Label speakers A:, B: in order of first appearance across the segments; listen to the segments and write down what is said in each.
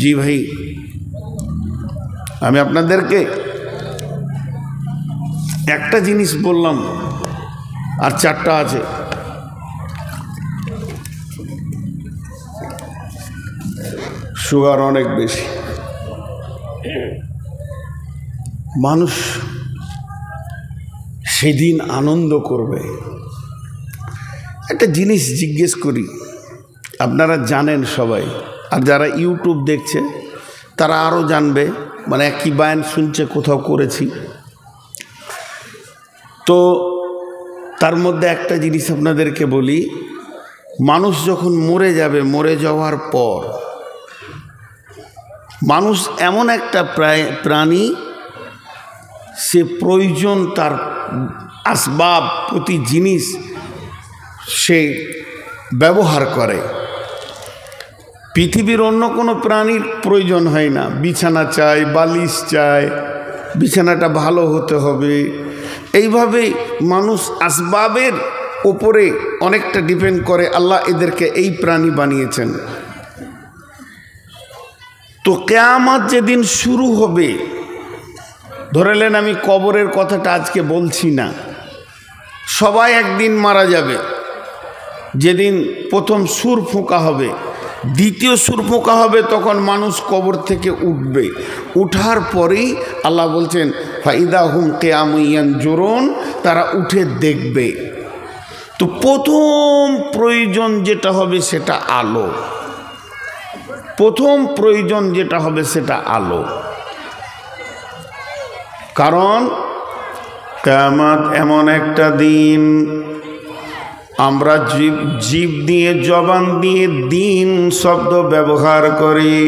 A: জি ভাই, আমি আপনাদেরকে একটা জিনিস বললাম আর চারটা আছে। সুগার অনেক বেশি। মানুষ সেদিন আনন্দ করবে। একটা জিনিস জিজ্ঞেস করি, আপনারা জানেন সবাই, আর যারা ইউটিউব দেখছে তারা আরও জানবে, মানে একই বায়ান শুনছে, কোথাও করেছি তো তার মধ্যে একটা জিনিস আপনাদেরকে বলি, মানুষ যখন মরে যাবে, মরে যাওয়ার পর মানুষ এমন একটা প্রাণী, সে প্রয়োজন তার আসবাব প্রতি জিনিস সে ব্যবহার করে। পৃথিবীর অন্য কোনো প্রাণীর প্রয়োজন হয় না, বিছানা চায়, বালিশ চায়, বিছানাটা ভালো হতে হবে। এইভাবে মানুষ আসবাবের ওপরে অনেকটা ডিপেন্ড করে। আল্লাহ এদেরকে এই প্রাণী বানিয়েছেন। তো কিয়ামত যেদিন শুরু হবে, ধরেলেন আমি কবরের কথাটা আজকে বলছি না, সবাই একদিন মারা যাবে। যেদিন প্রথম সুর ফোঁকা হবে, দ্বিতীয় সুর ফোঁকা হবে, তখন মানুষ কবর থেকে উঠবে। উঠার পরেই আল্লাহ বলছেন ফাইদা হুম কিয়ামুন ইয়ানজুরুন, তারা উঠে দেখবে। তো প্রথম প্রয়োজন যেটা হবে সেটা আলো। প্রথম প্রয়োজন যেটা হবে সেটা আলো। কারণ কিয়ামত এমন একটা দিন, আমরা জীব দিয়ে, জবান দিয়ে দিন শব্দ ব্যবহার করি,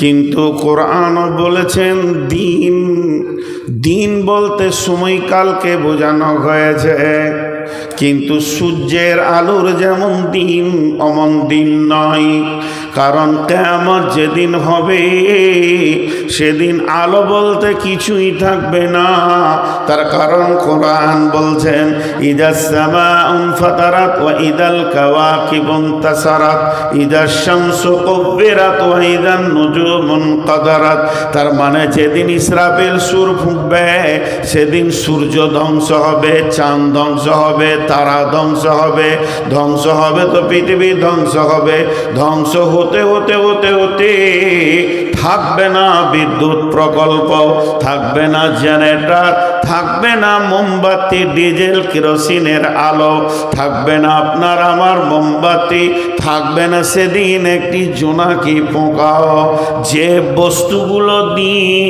A: কিন্তু কোরআনও বলেছেন দিন। দিন বলতে সময়কালকে বোঝানো হয়েছে, কিন্তু সূর্যের আলোর যেমন দিন অমন দিন নয়। কারণ কিয়ামত যেদিন হবে সেদিন আলো বলতে কিছুই থাকবে না। তার কারণ কোরআন বলছেন ইদাস সামাউ ফাতারাত ওয়া ইদাল কাওয়াকিবু ইনতাসারাত ইদাশ শামসু কুব্বিরাত ওয়া ইদান নুজুমু ইনকাদারাত। তার মানে যেদিন ইসরাফিল সুর ফুঁকবে সেদিন সূর্য ধ্বংস হবে, চাঁদ ধ্বংস হবে, তারা ধ্বংস হবে। ধ্বংস হবে তো পৃথিবী ধ্বংস হবে। ধ্বংস হতে হতে হতে হতে থাকবে না বিদ্যুৎ প্রকল্প, থাকবে না জেনারেটর, থাকবে না মোমবাতি, ডিজেল, কেরোসিনের আলো, থাকবে না আপনার আমার মোমবাতি, থাকবে না সেদিন একটি জোনাকি পোকাও। যে বস্তুগুলো দিয়ে,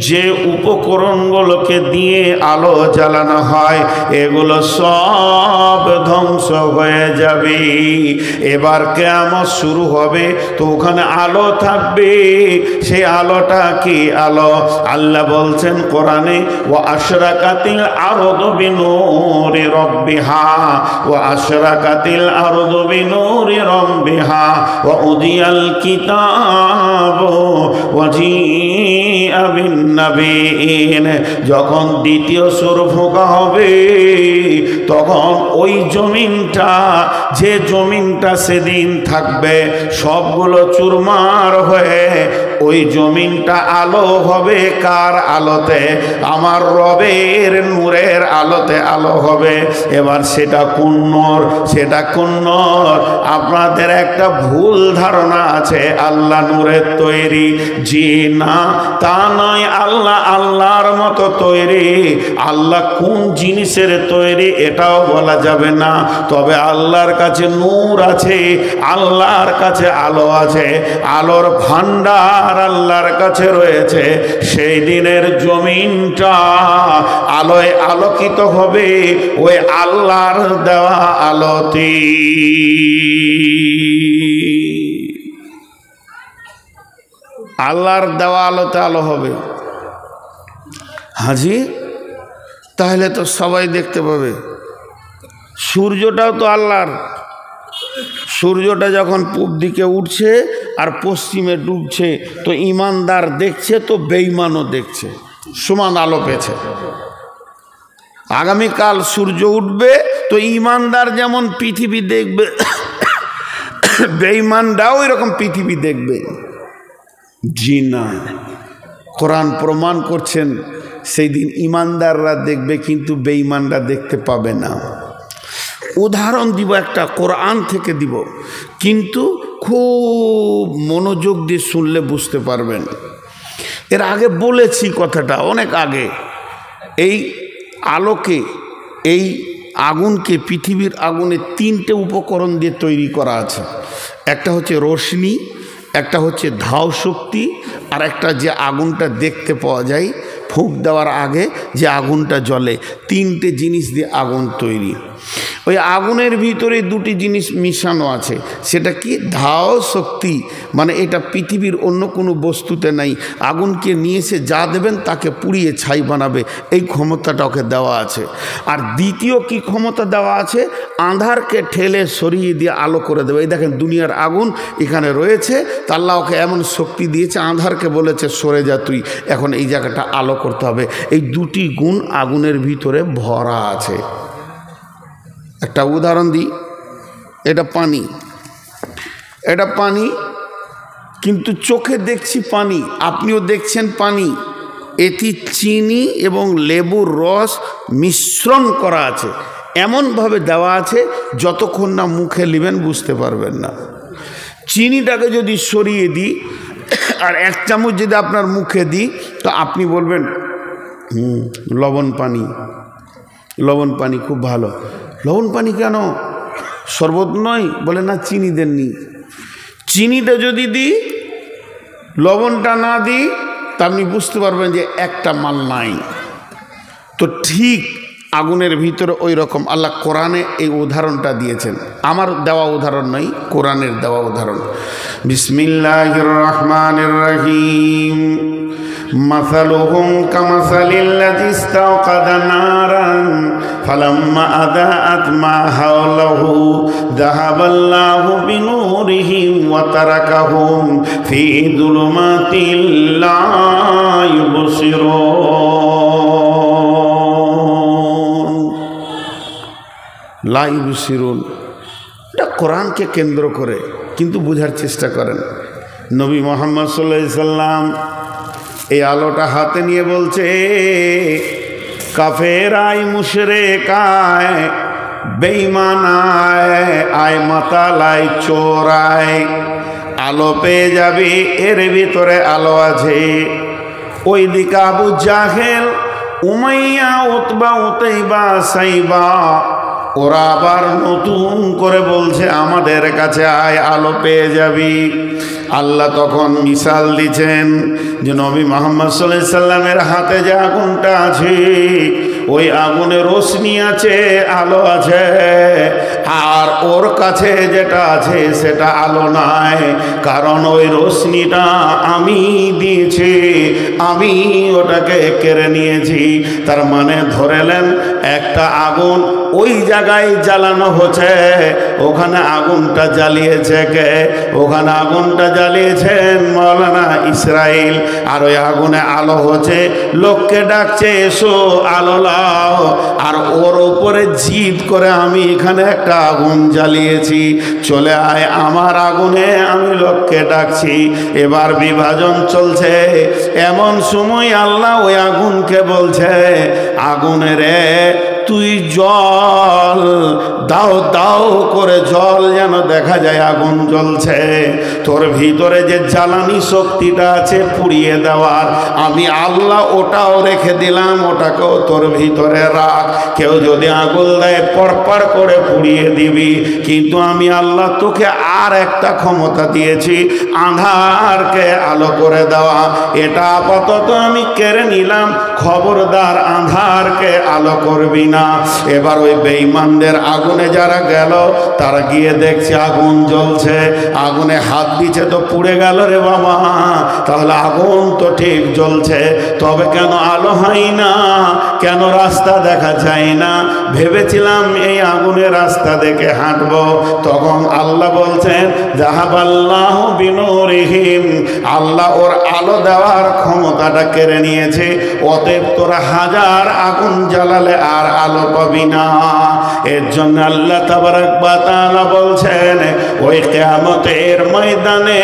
A: যে উপকরণগুলোকে দিয়ে আলো জ্বালানো হয়, এগুলো সব ধ্বংস হয়ে যাবে। এবার কিয়ামত শুরু হবে, তো ওখানে আলো থাকবে। সেই আলোটা কি আলো? আল্লাহ বলছেন কোরআনে ওয়া আশরাকাতিল আরদু বিনূরি রাব্বিহা ওয়া আশরাকাতিল আরদু বিনূরি রাব্বিহা ওয়া উদিয়াল কিতাবু ওয়া জিআ বিন নাবিয়িন। যখন দ্বিতীয় সুর ফোঁকা হবে, তখন ওই জমিনটা, যে জমিনটা সেদিন থাকবে, সবগুলো চুরমার হয়ে ওই জমিনটা আলো হবে। কার আলোতে? আমার রবের নূরের আলোতে আলো হবে। এবার সেটা কোন নূর? সেটা কোন নূর? আপনাদের একটা ভুল ধারণা আছে আল্লাহ নূরের তৈরি। জি না, তা নয়। আল্লাহ আল্লাহর মতো তৈরি। আল্লাহ কোন জিনিসের তৈরি এটাও বলা যাবে না। তবে আল্লাহর কাছে নূর আছে, আল্লাহর কাছে আলো আছে, আলোর ভান্ডার আল্লাহর কাছে রয়েছে। সেই দিনের জমিনটা আলোয় আলোকিত হবে ওই আল্লাহর দেওয়া আলোতে। আল্লাহর দেওয়া আলোতে আলো হবে। হাজি, তাহলে তো সবাই দেখতে পাবে। সূর্যটাও তো আল্লাহর। সূর্যটা যখন পূব দিকে উঠছে আর পশ্চিমে ডুবছে, তো ইমানদার দেখছে, তো বেঈমানও দেখছে, সমান আলো পেয়েছে। আগামীকাল সূর্য উঠবে, তো ইমানদার যেমন পৃথিবী দেখবে, বেঈমানরাও এরকম পৃথিবী দেখবে? জি না, কোরআন প্রমাণ করছেন সেই দিন ইমানদাররা দেখবে, কিন্তু বেঈমানরা দেখতে পাবে না। উদাহরণ দিব একটা, কোরআন থেকে দিব, কিন্তু খুব মনোযোগ দিয়ে শুনলে বুঝতে পারবেন। এর আগে বলেছি কথাটা অনেক আগে। এই আলোকে, এই আগুনকে, পৃথিবীর আগুনে তিনটে উপকরণ দিয়ে তৈরি করা আছে। একটা হচ্ছে রোশনি, একটা হচ্ছে ধাও শক্তি, আর একটা যে আগুনটা দেখতে পাওয়া যায় ফুঁক দেওয়ার আগে যে আগুনটা জ্বলে। তিনটে জিনিস দিয়ে আগুন তৈরি। ওই আগুনের ভিতরে দুটি জিনিস মিশানো আছে। সেটা কি? ধাও শক্তি, মানে এটা পৃথিবীর অন্য কোনো বস্তুতে নাই। আগুনকে নিয়ে এসে যা দেবেন তাকে পুড়িয়ে ছাই বানাবে, এই ক্ষমতাটা ওকে দেওয়া আছে। আর দ্বিতীয় কি ক্ষমতা দেওয়া আছে? আঁধারকে ঠেলে সরিয়ে দিয়ে আলো করে দেবে। এই দেখেন দুনিয়ার আগুন এখানে রয়েছে, তা আল্লাহ ওকে এমন শক্তি দিয়েছে, আঁধারকে বলেছে সরে যা তুই, এখন এই জায়গাটা আলো করতে হবে। এই দুটি গুণ আগুনের ভিতরে ভরা আছে। একটা উদাহরণ দিই, এটা পানি, এটা পানি, কিন্তু চোখে দেখছি পানি, আপনিও দেখছেন পানি। এটি চিনি এবং লেবুর রস মিশ্রণ করা আছে, এমনভাবে দেওয়া আছে যতক্ষণ না মুখে নেবেন বুঝতে পারবেন না। চিনিটাকে যদি সরিয়ে দিই আর এক চামচ যদি আপনার মুখে দিই, তো আপনি বলবেন লবণ পানি, লবণ পানি খুব ভালো। লবণ পানি কেন? শরবত নয়? বলে না, চিনি দেননি। চিনিটা যদি দিই, লবণটা না দিই, তা আপনি বুঝতে পারবেন যে একটা মাল নাই। তো ঠিক আগুনের ভিতরে ওই রকম আল্লাহ কোরআনে এই উদাহরণটা দিয়েছেন। আমার দেওয়া উদাহরণ নয়, কোরআনের দেওয়া উদাহরণ। বিসমিল্লাহির রহমানির রহিম। মাসালুহুম কামাসালিল্লাযী ইসতাওকাদা নারান ফালাম্মা আযাআত মা হাওলাহু যাহাবাল্লাহু বিনূরিহিম ওয়া তারাকাহুম ফী যুলুমাতিল লা ইউবসিরুন। লা ইউবসিরুন, এটা কোরআনকে কেন্দ্র করে, কিন্তু বোঝার চেষ্টা করেন। নবী মুহাম্মদ সাল্লাল্লাহু আলাইহি সাল্লাম এই আলোটা হাতে নিয়ে বলছে, কাফেরাই মুশরিকায় বেঈমানায় আয় মাতালাই চোরায়, আলো পেয়ে যাবি, এর ভিতরে আলো আছে। ওই দিকে আবু জাহেল, উমাইয়া, উতবা, উতাইবা, সাইবা, ওরা আবার নতুন করে বলছে আমাদের কাছে আয়, আলো পেয়ে যাবি। আল্লাহ তখন মিসাল দিচ্ছেন যে নবী মুহাম্মদ সাল্লাল্লাহু আলাইহি সাল্লামের হাতে যে আগুনটা আছে, ওই আগুনে রোশনি আছে, আলো আছে। আর ওর কাছে যেটা আছে সেটা আলো নাই, কারণ ওই রোশনিটা আমি দিয়েছি, আমি ওটাকে কেড়ে নিয়েছি। তার মানে ধরেলেন একটা আগুন ওই জায়গায় জ্বালানো হচ্ছে, ওখানে আগুনটা জ্বালিয়েছে কে? ওখানে আগুনটা জ্বালিয়েছেন মাওলানা ইসরাইল। আর ওই আগুনে আলো হচ্ছে, লোককে ডাকছে এসো আলো লাও। আর ওর উপরে জিদ করে আমি এখানে একটা আগুন জ্বালিয়েছি, চলে আয় আমার আগুনে, আমি লোককে ডাকছি। এবার বিভাজন চলছে, এমন সময় আল্লাহ ওই আগুনকে বলছে, আগুনে রে তুই জল দাও, দাও করে জল যেন দেখা যায় আগুন জ্বলছে। তোর ভিতরে যে জ্বালানি শক্তিটা আছে পুড়িয়ে দেওয়ার, আমি আল্লাহ ওটাও রেখে দিলাম, ওটাকেও তোর ভিতরে রাখ। কেউ যদি আগুন দেয় পরপর করে পুড়িয়ে দিবি, কিন্তু আমি আল্লাহ তোকে আর একটা ক্ষমতা দিয়েছি, আঁধারকে আলো করে দেওয়া। এটা আপাতত আমি কেড়ে নিলাম, খবরদার আঁধারকে আলো করবি না। এবার ওই বেঈমানদের আগুনে যারা গেল, তারা গিয়ে দেখছে আগুন জ্বলছে, আগুনে হাত দিচ্ছে তো পুড়ে গেল রে বাবা। তাহলে আগুন তো ঠিক জ্বলছে, তবে কেন আলো হয় না? কেন রাস্তা দেখা যায় না? ভেবেছিলাম এই আগুনে রাস্তা দেখে হাঁটবো। তখন আল্লাহ বলছেন, যাহাবাল্লাহু বিনূরিহিম, আল্লাহ ওর আলো দেওয়ার ক্ষমতাটা কেড়ে নিয়েছে। অতএব তোরা হাজার আগুন জ্বালালে আর আলো পাবি না। এর জন্য আল্লাহ তাবারক ওয়া তাআলা বলছেন ওই কিয়ামতের ময়দানে,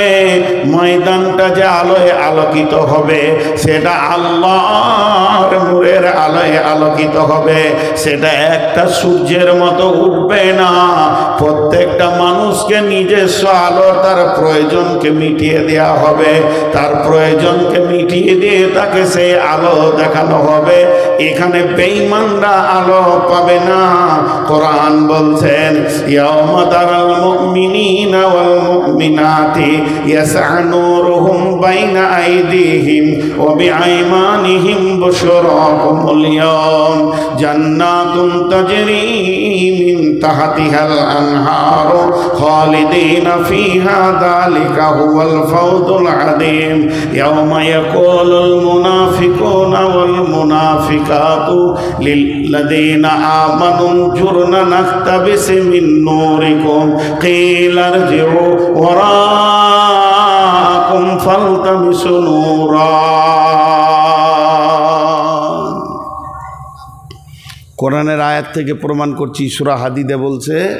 A: ময়দানটা যে আলোয় আলোকিত হবে সেটা আল্লাহর নূরের আলোয় আলোকিত হবে। সেটা একটা সূর্যের মতো উঠবে না। প্রত্যেকটা মানুষকে নিজস্ব আলো তার প্রয়োজনকে মিটিয়ে দেওয়া হবে। তার প্রয়োজনকে মিটিয়ে দিয়ে তাকে সেই আলো দেখানো হবে। এখানে বেঈমানরা আলো পাবে না। কোরআন বলছেন ইয়াউমা তারাল মুমিনিনা ওয়াল মুমিনাতি ইয়াসআ নূরুহুম বাইনা আইদিহিম ওয়া বিআইমানিহিম বুশরাকুমুল ইয়াওম জান্নাতুন তাজরি মিন তাহতিহাল আনহারু খালিদিনা ফিহা যালিকা হুয়াল ফাওজুল আযীম ইয়াউমা ইয়াকুলুল মুনাফিকুনা ওয়াল মুনাফিকাতু লিল্লাযীনা আমানু জুরনা নাখতাবিস মিন নূরিকুম কিলা ইরজিউ ওয়ারাকুম ফালতামিসু নূরা। কোরআনের আয়াত থেকে প্রমাণ করছি, সূরা হাদীদে বলছে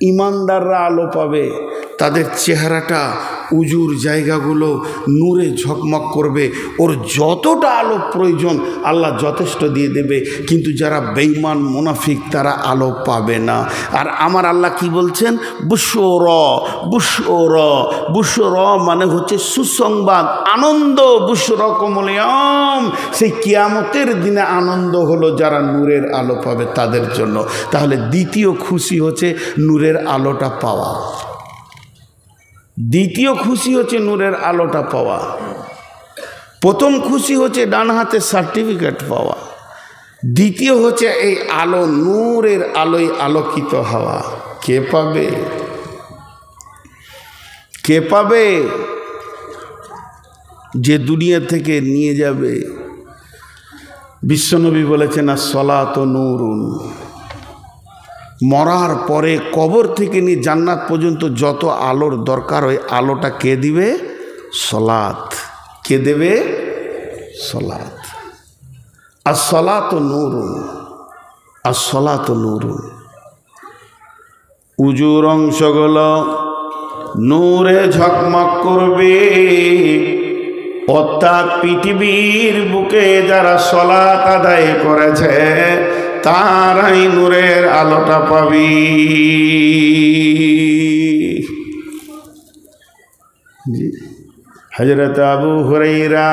A: ঈমানদাররা আলো পাবে, তাদের চেহারাটা উজুর জায়গাগুলো নূরে ঝকমক করবে। ওর যতটা আলো প্রয়োজন আল্লাহ যথেষ্ট দিয়ে দেবে। কিন্তু যারা বেঈমান মুনাফিক তারা আলো পাবে না। আর আমার আল্লাহ কি বলছেন? বুশরা, বুশরা, বুশরা মানে হচ্ছে সুসংবাদ, আনন্দ। বুশরাকুমুল ইয়াওম, সেই কিয়ামতের দিনে আনন্দ হলো যারা নূরের আলো পাবে তাদের জন্য। তাহলে দ্বিতীয় খুশি হচ্ছে নূরের আলোটা পাওয়া। দ্বিতীয় খুশি হচ্ছে নূরের আলোটা পাওয়া। প্রথম খুশি হচ্ছে ডান হাতে সার্টিফিকেট পাওয়া। দ্বিতীয় হচ্ছে এই আলো, নূরের আলোয় আলোকিত হওয়া। কে পাবে? কে পাবে? যে দুনিয়া থেকে নিয়ে যাবে। বিশ্বনবী বলেছেন as-সালাতু নূরুন। মরার পরে কবর থেকে নিয়ে জান্নাত পর্যন্ত যত আলোর দরকার ওই আলোটা কে দিবে? সালাত। কে দেবে? সালাত। as-সালাতু নূরুন, as-সালাতু নূরুন। উজুর অংশগুলো নূরে ঝকমক করবে। অর্থাৎ পৃথিবীর বুকে যারা সালাত আদায় করেছে তারাই নূরের আলোটা পাবি। হযরত আবু হুরায়রা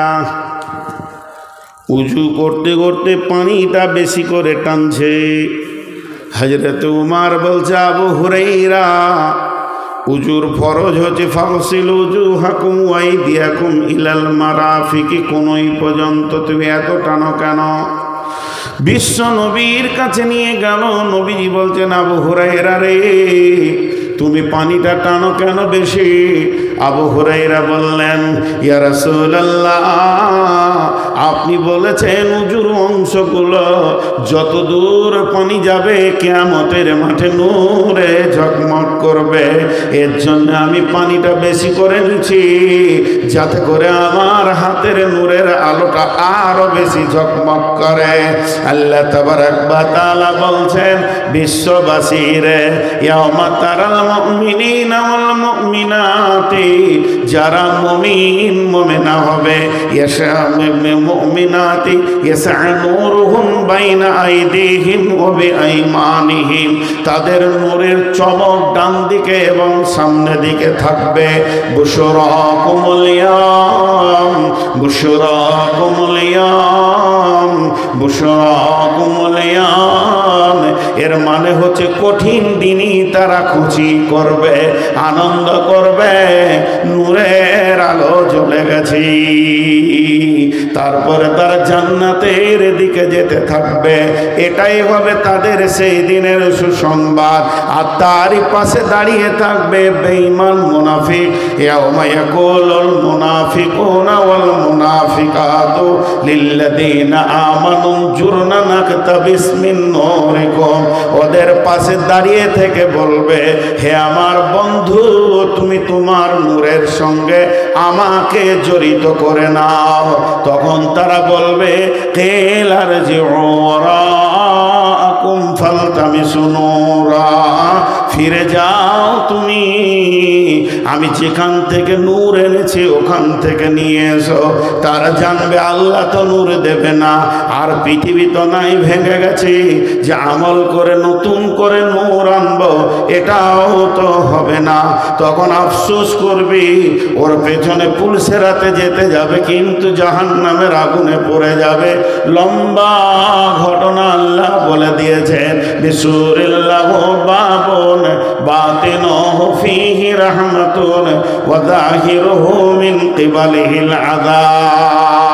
A: উজু করতে করতে পানিটা বেশি করে টানছে। হযরত উমর বলছে আবু হুরায়রা উজুর ফরজ হচ্ছে ফাগসিলু উজুহাকুম ওয়া আইদিয়াকুম ইলাল মারাফিকি, কোনই পর্যন্ত তুমি এত টানো কেন? বিশ্ব নবীর কাছে নিয়ে গেল। নবীজি বলছেন আবু হুরায়রা রে তুমি পানিটা টানো কেন বেশি? আবু হুরায়রা বললেন ইয়া রাসূলুল্লাহ আপনি বলেছেন উজুর অংশগুলো যত দূর পানি যাবে কিয়ামতের মাঠে নূরে ঝকমক করবে। এর জন্য আমি পানিটা বেশি করে নিচ্ছি যাতে করে আমার হাতের নূরের আলোটা আরো বেশি ঝকমক করে। আল্লাহ তাবারক ওয়া তাআলা বলছেন বিশ্ববাসীরে ইয়াউমা তারাল মুমিনিনা ওয়াল মুমিনাতি, যারা মুমিন মুমিনা হবে মুমিনাতি ইয়াসআ নূরুহুম বাইনা আইদিহিম ওয়া বিআইমানিহিম, তাদের নূরের চমক ডান দিকে এবং সামনে দিকে থাকবে। বুশরাকুমুল ইয়াওম, বুশরাকুমুল ইয়াওম, বুশরাকুমুল ইয়াওম। এর মানে হচ্ছে কঠিন দিনই তারা খুশি করবে, আনন্দ করবে, নূরের আলো জ্বলে গেছে। তারপরে তারা জান্নাতের দিকে যেতে থাকবে। এটাই হবে তাদের সেই দিনের সুসংবাদ। আর তারই পাশে দাঁড়িয়ে থাকবে বেঈমান মুনাফিক। ইয়াউমা ইয়াকুলুল মুনাফিকুনা ওয়াল মুনাফিকাতু লিল্লাযীনা আমানু জুরনা নাকতাবিস মিন নূরিকুম, ওদের পাশে দাঁড়িয়ে থেকে বলবে হে আমার বন্ধু তুমি তোমার নূরের সঙ্গে আমাকে জড়িত করে নাও। তখন তারা বলবে কিলা ইরজিউ ওয়ারাকুম ওয়ারাকুম ফালতামিসু নূরা, ফিরে যাও তুমি, আমি যেখান থেকে নূর এনেছি ওখান থেকে নিয়ে এসো। তারা জানবে আল্লাহ তো নূর দেবে না, আর পৃথিবী তো নাই ভেঙে গেছে যে আমল করে নতুন করে নূর আনবো, এটাও তো হবে না। তখন আফসোস করবি, ওর পেছনে পুলসেরাতে যেতে যাবে কিন্তু জাহান্নামের আগুনে পড়ে যাবে। লম্বা ঘটনা আল্লাহ বলে দিয়েছেন, বিসুরিল্লাহু বাবুন বাতিনুহু ফীহি রাহমাতুন ওয়া যাহিরুহু মিন কিবালিহিল আযাব।